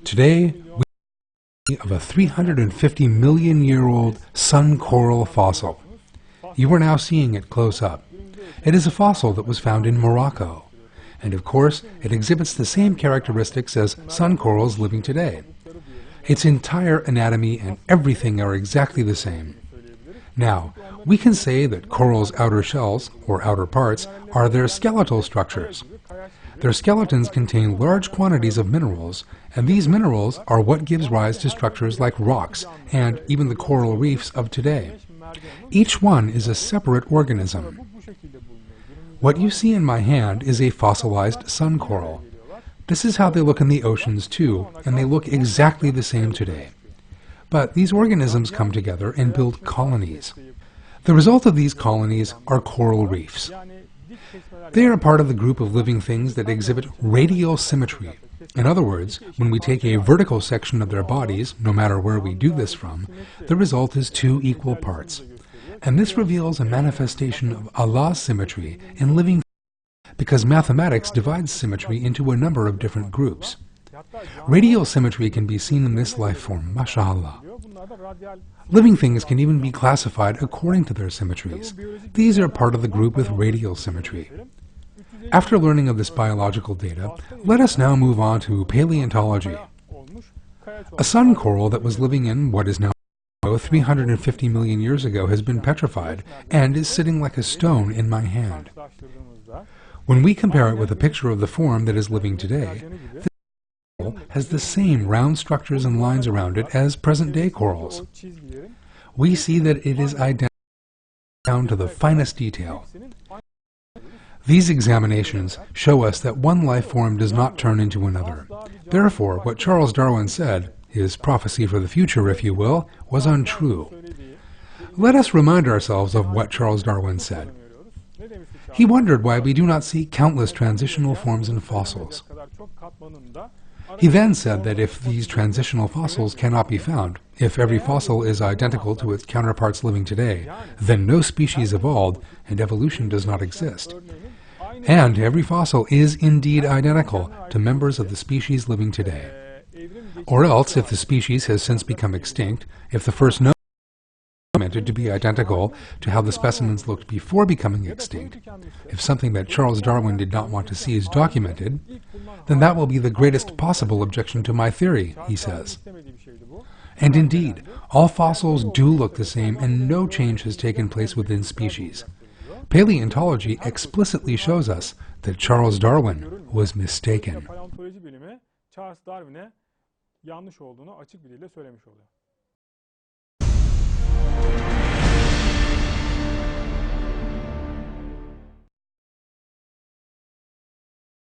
Today, we have a 350 million year old sun coral fossil. You are now seeing it close up. It is a fossil that was found in Morocco. And of course, it exhibits the same characteristics as sun corals living today. Its entire anatomy and everything are exactly the same. Now, we can say that corals' outer shells, or outer parts, are their skeletal structures. Their skeletons contain large quantities of minerals, and these minerals are what gives rise to structures like rocks and even the coral reefs of today. Each one is a separate organism. What you see in my hand is a fossilized sun coral. This is how they look in the oceans too, and they look exactly the same today. But these organisms come together and build colonies. The result of these colonies are coral reefs. They are part of the group of living things that exhibit radial symmetry. In other words, when we take a vertical section of their bodies, no matter where we do this from, the result is two equal parts. And this reveals a manifestation of Allah's symmetry in living things, because mathematics divides symmetry into a number of different groups. Radial symmetry can be seen in this life form, mashallah. Living things can even be classified according to their symmetries. These are part of the group with radial symmetry. After learning of this biological data, let us now move on to paleontology. A sun coral that was living in what is now 350 million years ago has been petrified and is sitting like a stone in my hand. When we compare it with a picture of the form that is living today, this coral has the same round structures and lines around it as present-day corals. We see that it is identical down to the finest detail. These examinations show us that one life form does not turn into another. Therefore, what Charles Darwin said, his prophecy for the future, if you will, was untrue. Let us remind ourselves of what Charles Darwin said. He wondered why we do not see countless transitional forms in fossils. He then said that if these transitional fossils cannot be found, if every fossil is identical to its counterparts living today, then no species evolved and evolution does not exist. And every fossil is indeed identical to members of the species living today. Or else, if the species has since become extinct, if the first known documented to be identical to how the specimens looked before becoming extinct, if something that Charles Darwin did not want to see is documented, then that will be the greatest possible objection to my theory, he says. And indeed, all fossils do look the same and no change has taken place within species. Paleontology explicitly shows us that Charles Darwin was mistaken. Charles Darwin'e yanlış olduğunu açık bir dille söylemiş oluyor.